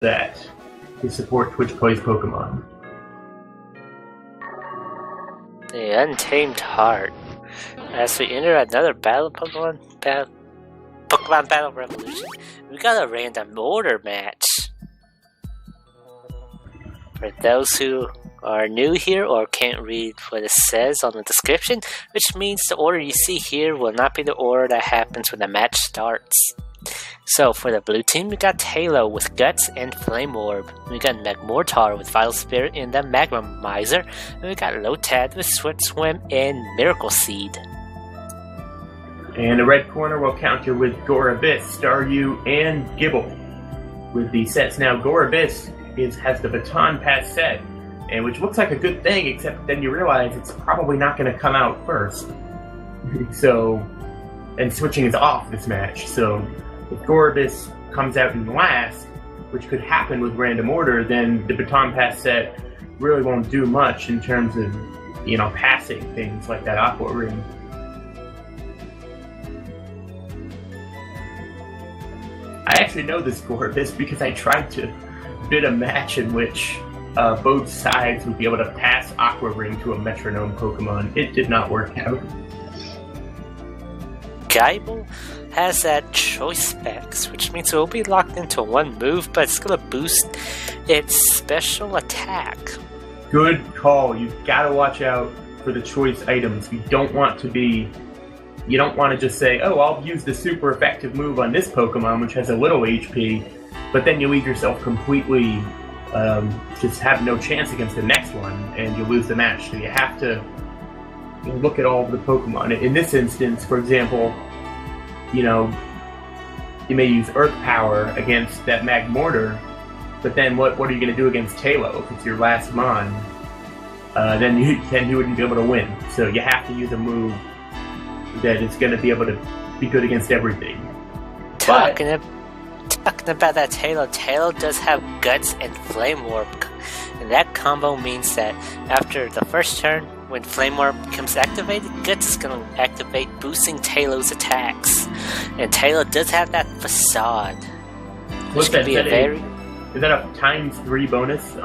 that to support Twitch Plays Pokemon. The Untamed Heart. As we enter another Pokemon Battle Revolution, we got a random order match. For those who are new here or can't read what it says on the description, which means the order you see here will not be the order that happens when the match starts. So for the blue team, we got Taillow with Guts and Flame Orb. We got Magmortar with Vital Spirit and the Magma Miser. And we got Lotad with Swift Swim and Miracle Seed. And the red corner will counter with Gorebyss, Staryu, and Gible. With the sets now, Gorebyss has the Baton Pass set, and which looks like a good thing, except then you realize it's probably not going to come out first. And switching is off this match, so if Gorebyss comes out in last, which could happen with random order, then the Baton Pass set really won't do much in terms of, passing things like that Aqua Ring. I actually know this Gorebyss because I tried to bid a match in which both sides would be able to pass Aqua Ring to a Metronome Pokemon. It did not work out. Gible has that choice specs, which means it will be locked into one move, but it's going to boost its special attack. Good call. You've got to watch out for the choice items. You don't want to just say, oh, I'll use the super effective move on this Pokemon, which has a little HP, but then you leave yourself completely just have no chance against the next one, and you lose the match. So you have to look at all of the Pokemon. In this instance, for example, you may use Earth Power against that Magmortar, but then what are you going to do against Taillow if it's your last Mon? Then you wouldn't be able to win. So you have to use a move that is going to be able to be good against everything. Talking about that Taillow does have Guts and Flame Orb, and that combo means that after the first turn, when Flame Orb becomes activated, Guts is going to activate, boosting Taillow's attacks. And Taillow does have that Facade. What's that? Is that a ×3 bonus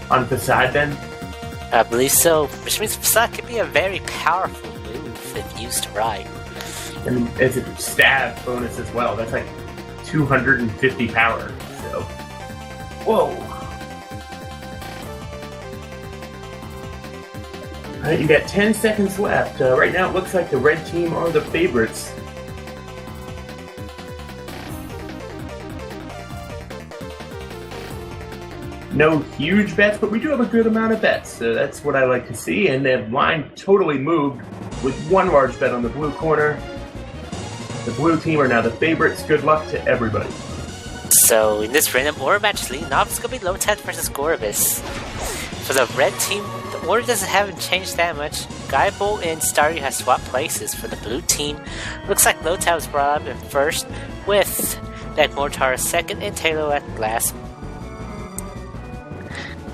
on Facade then? I believe so, which means Facade can be a very powerful move if used right. And it's a stab bonus as well. That's like 250 power. So, whoa! All right, you got 10 seconds left. Right now, it looks like the red team are the favorites. No huge bets, but we do have a good amount of bets, so that's what I like to see. And the line totally moved with one large bet on the blue corner. The blue team are now the favorites. Good luck to everybody. So, in this random order match, leading off is going to be Lotad versus Gorebyss. For the red team, the order haven't changed that much. Gible and Staryu have swapped places. For the blue team, looks like Lotad was brought up in first, with Magmortar second and Taillow at last.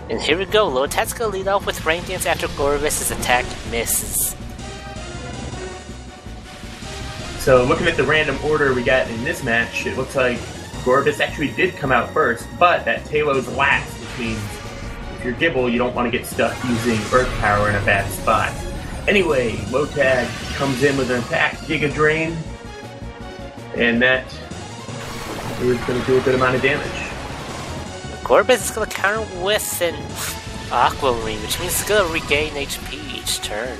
And here we go, Lotad's going to lead off with Rain Dance after Gorebyss' attack misses. So looking at the random order we got in this match, it looks like Gorebyss actually did come out first, but that Taillow's last, which means if you're Gible, you don't want to get stuck using Earth Power in a bad spot. Anyway, Lotad comes in with an attack, Giga Drain, and that is going to do a good amount of damage. Gorebyss is going to counter with an Aqua Ring, which means it's going to regain HP each turn.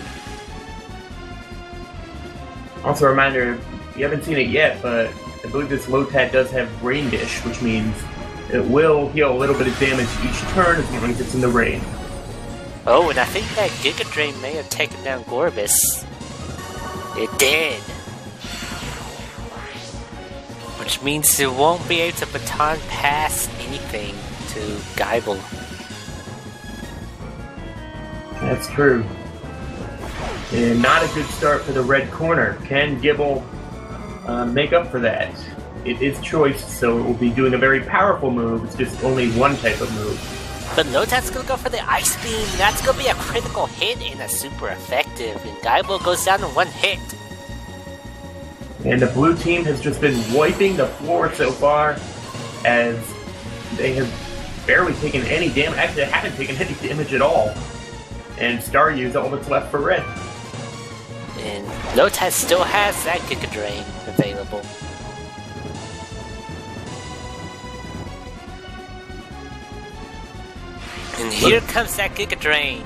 Also a reminder, you haven't seen it yet, but I believe this Lotad does have Rain Dish, which means it will heal a little bit of damage each turn as long as it's in the rain. Oh, and I think that Giga Drain may have taken down Gorebyss. It did. Which means it won't be able to Baton Pass anything to Gible. That's true. And not a good start for the red corner. Can Gible make up for that? It is choice, so it will be doing a very powerful move. It's just only one type of move. But Lotad's gonna go for the Ice Beam. That's gonna be a critical hit and a super effective. And Gible goes down in one hit. And the blue team has just been wiping the floor so far. as they have barely taken any damage. Actually, they haven't taken any damage at all. And Staryu is all that's left for red. And Lotad still has that Giga Drain available. And here comes that Giga Drain.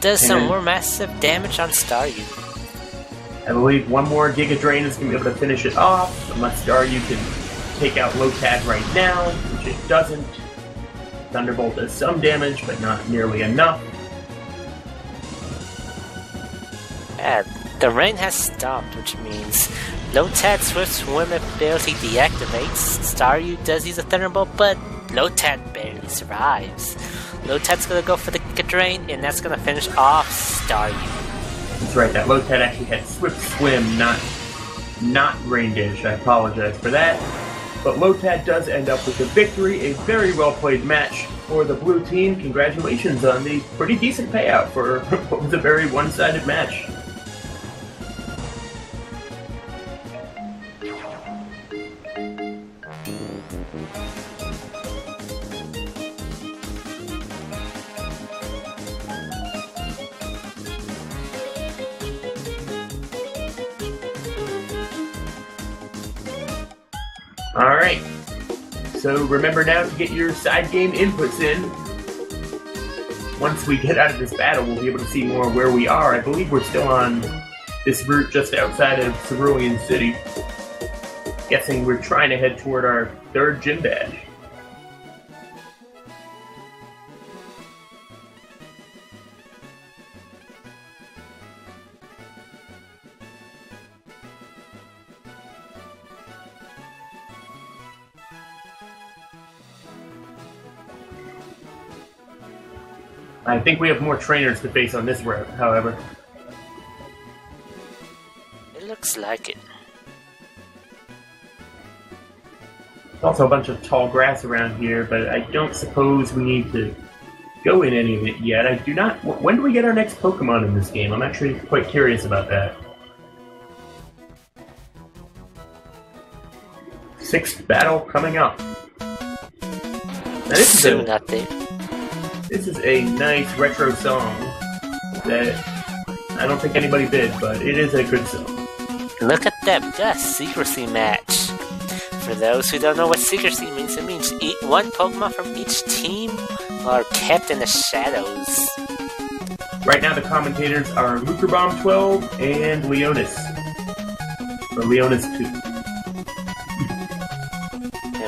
Does some more massive damage on Staryu. I believe one more Giga Drain is going to be able to finish it off, unless Staryu can take out Lotad right now, which it doesn't. Thunderbolt does some damage, but not nearly enough. The rain has stopped, which means Lotad's Swift Swim ability deactivates. Staryu does use a Thunderbolt, but Lotad barely survives. Lotad's gonna go for the Giga Drain, and that's gonna finish off Staryu. That's right, that Lotad actually had Swift Swim, not Rain Dish. I apologize for that. But Lotad does end up with the victory, a very well played match for the blue team. Congratulations on the pretty decent payout for what was a very one-sided match. Alright, so remember now to get your side game inputs in. Once we get out of this battle, we'll be able to see more where we are. I believe we're still on this route just outside of Cerulean City. Guessing we're trying to head toward our third gym badge. I think we have more trainers to face on this route, however. It looks like it. There's also a bunch of tall grass around here, but I don't suppose we need to go in any of it yet. I do not... When do we get our next Pokemon in this game? I'm actually quite curious about that. 6th battle coming up. Now, this Soon update. This is a nice retro song that I don't think anybody bid, but it is a good song. Look at that secrecy match. For those who don't know what secrecy means, it means one Pokemon from each team are kept in the shadows. Right now the commentators are Lucrebomb 12 and Leonis. Or Leonis 2.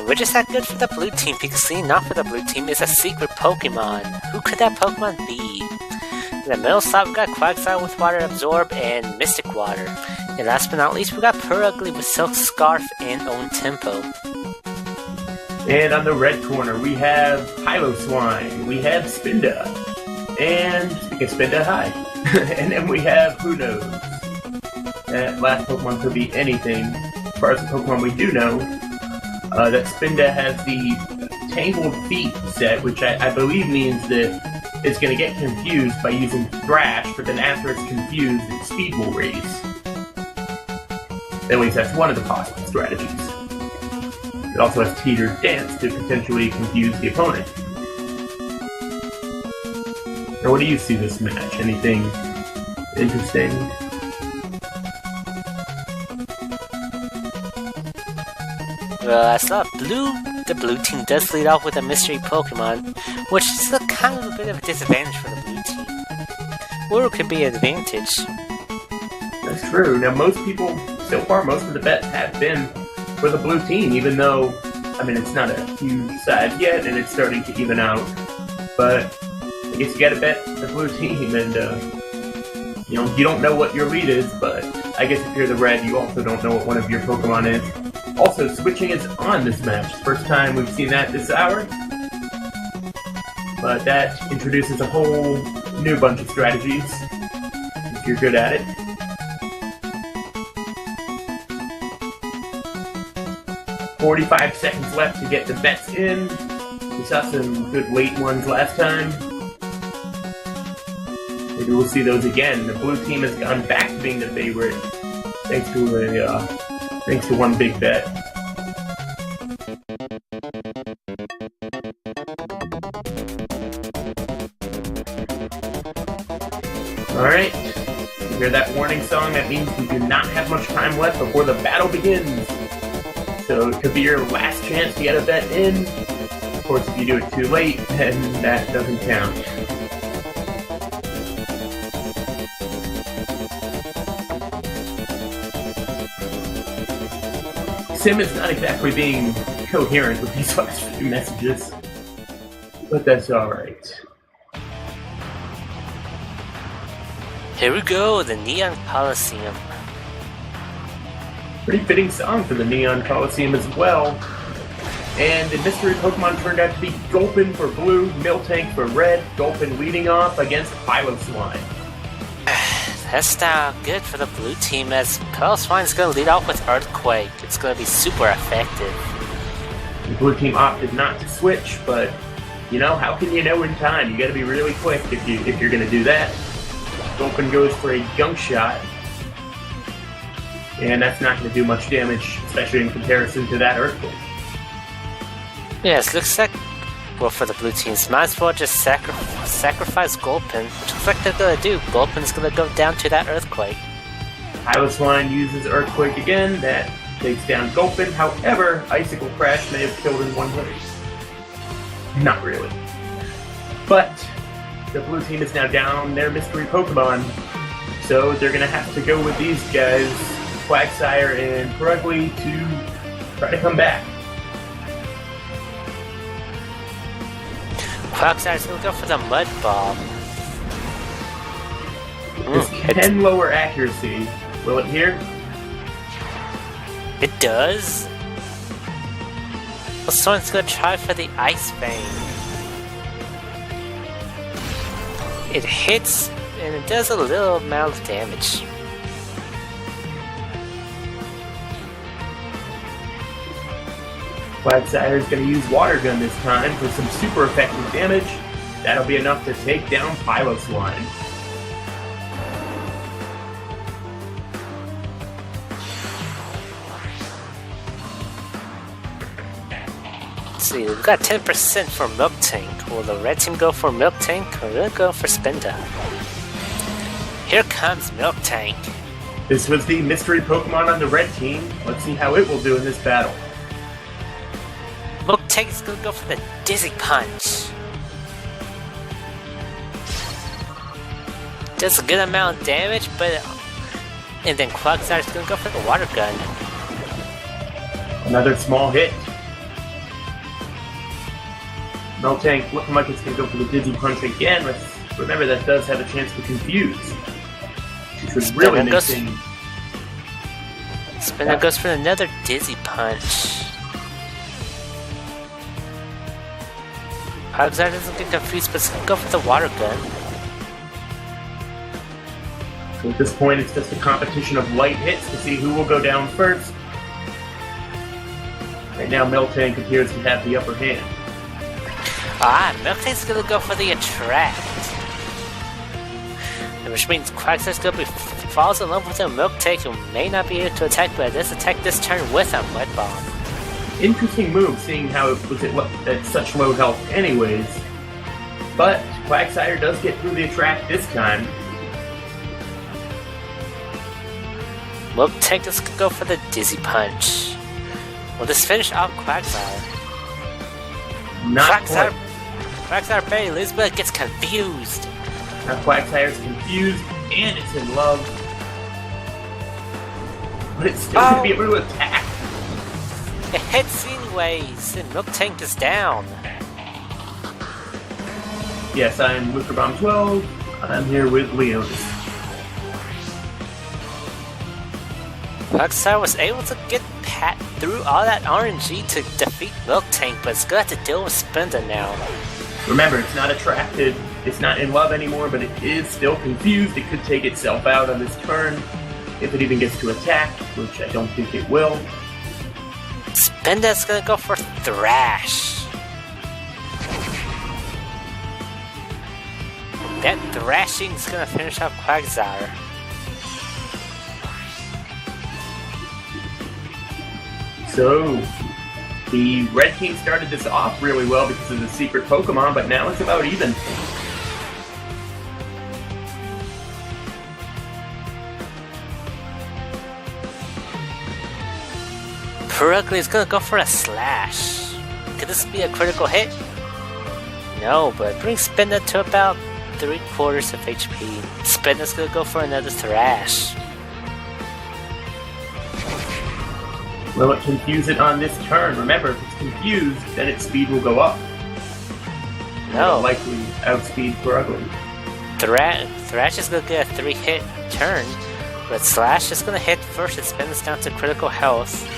Which is not good for the blue team, because seen not for the blue team is a secret Pokemon. Who could that Pokemon be? In the middle slot, we got Quagsire with Water Absorb and Mystic Water. And last but not least, we got Purugly with Silk Scarf and Own Tempo. And on the red corner, we have Piloswine, we have Spinda, and speaking of Spinda, hi. And then we have, who knows? That last Pokemon could be anything. As far as the Pokemon we do know, that Spinda has the Tangled Feet set, which I believe means that it's going to get confused by using Thrash, but then after it's confused, its speed will raise. At least that's one of the possible strategies. It also has Teeter Dance to potentially confuse the opponent. Now, what do you see this match? Anything interesting? Well, I saw the blue team does lead off with a mystery Pokemon, which is kind of a bit of a disadvantage for the blue team. Or it could be an advantage. That's true. Now, most people, so far, most of the bets have been for the blue team, even though, I mean, it's not a huge side yet, and it's starting to even out. But I guess you gotta bet the blue team, and, you know, you don't know what your lead is, but I guess if you're the red, you also don't know what one of your Pokemon is. Also, switching is on this match. First time we've seen that this hour. But that introduces a whole new bunch of strategies, if you're good at it. "45 seconds left to get the bets in. We saw some good late ones last time. Maybe we'll see those again. The blue team has gone back to being the favorite. thanks to one big bet. Alright, you hear that warning song? That means we do not have much time left before the battle begins. So it could be your last chance to get a bet in. Of course, if you do it too late, then that doesn't count. Sim is not exactly being coherent with these last few messages, but that's alright. Here we go, the Neon Coliseum. Pretty fitting song for the Neon Coliseum as well. And the mystery Pokemon turned out to be Gulpin for blue, Miltank for red, Gulpin leading off against Piloswine. That's not good for the blue team, as Piloswine's going to lead off with Earthquake. It's going to be super effective. The blue team opted not to switch, but you know, how can you know in time? You got to be really quick if you're going to do that. Gulpin goes for a Gunk Shot, and that's not going to do much damage, especially in comparison to that Earthquake. Yes, looks like, well, for the blue teams, might as well just sacrifice Gulpin, which looks like they're going to do. Gulpin's going to go down to that Earthquake. Piloswine uses Earthquake again, that takes down Gulpin. However, Icicle Crash may have killed in one hit. Not really. But the blue team is now down their mystery Pokemon, so they're going to have to go with these guys, Quagsire and Purugly, to try to come back. Quagsire's going to go for the Mud Ball. This can lower accuracy. Will it here? It does? Well, someone's going to try for the Ice Fang. It hits, and it does a little amount of damage. Quagsire is going to use Water Gun this time for some super effective damage. That'll be enough to take down Piloswine. Let's see, we've got 10% for Miltank. Will the red team go for Miltank, or will it go for Spinda? Here comes Miltank. This was the mystery Pokemon on the red team. Let's see how it will do in this battle. Miltank is going to go for the Dizzy Punch. Does a good amount of damage, but... And then Quagsire is going to go for the Water Gun. Another small hit. Miltank looking like it's going to go for the Dizzy Punch again. Let's remember that does have a chance to confuse. Which was really missing. Spinda goes for another Dizzy Punch. Quagsire doesn't get confused, but it's going to go for the Water Gun. So at this point, it's just a competition of light hits to see who will go down first. Right now, Miltank appears to have the upper hand. Miltank's going to go for the Attract. Which means Quagsire's going to falls in love with a Miltank who may not be able to attack, but does attack this turn with a Mud Bomb. Interesting move, seeing how it was at such low health anyways. But Quagsire does get through the Attract this time. Miltank is going to go for the Dizzy Punch. Will this finish off Quagsire? Not quite. Quagsire barely loses, but it gets confused. Now Quagsire's confused, and it's in love. But it's still going to be able to attack. It hits anyways, and Miltank is down. Yes, I'm Bomb 12. I'm here with Leonis. Quagsire was able to get through all that RNG to defeat Miltank, but it's going to have to deal with Spinda now. Remember, it's not attracted, it's not in love anymore, but it is still confused. It could take itself out on this turn, if it even gets to attack, which I don't think it will. Spinda's going to go for Thrash. That thrashing is going to finish off Quagsire. So, the red team started this off really well because of the secret Pokemon, but now it's about even. Purugly is gonna go for a slash. Could this be a critical hit? No, but it brings Spinda to about 3/4 of HP. Spinda's gonna go for another thrash. Will it confuse it on this turn? Remember, if it's confused, then its speed will go up. No. It'll likely outspeed Purugly. Thrash is gonna get a 3-hit turn, but Slash is gonna hit first and Spinda's down to critical health.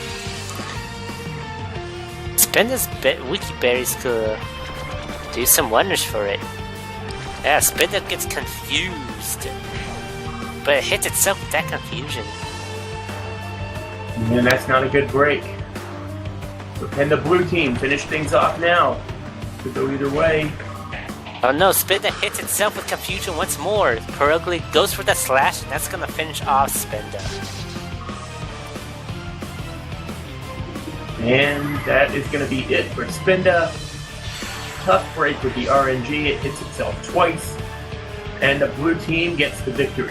Spinda's Wiki Berry's gonna do some wonders for it. Yeah, Spinda gets confused, but it hits itself with that confusion. And that's not a good break. So can the blue team finish things off now? Could go either way. Oh no, Spinda hits itself with confusion once more. Purugly goes for the slash, and that's gonna finish off Spinda. And that is going to be it for Spinda. Tough break with the RNG. It hits itself twice. And the blue team gets the victory.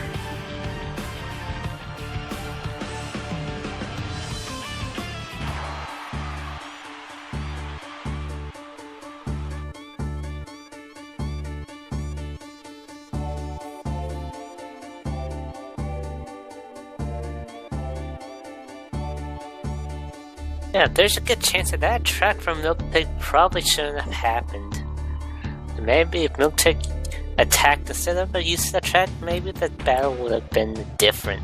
Yeah, there's a good chance that attack from Miltank probably shouldn't have happened. Maybe if Miltank attacked instead of a use of the track, maybe the battle would have been different.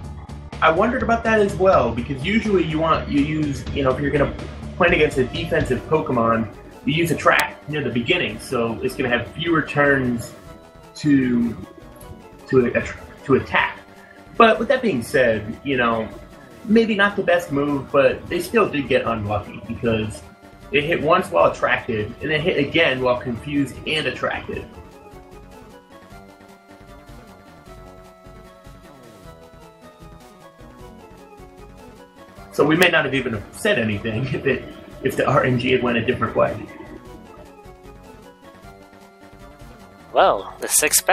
I wondered about that as well, because usually you use, if you're going to play against a defensive Pokemon, you use a track near the beginning, so it's going to have fewer turns to attack. But with that being said, maybe not the best move, but they still did get unlucky because it hit once while attracted, and then hit again while confused and attracted. So we may not have even said anything if the RNG had went a different way. Well, the 6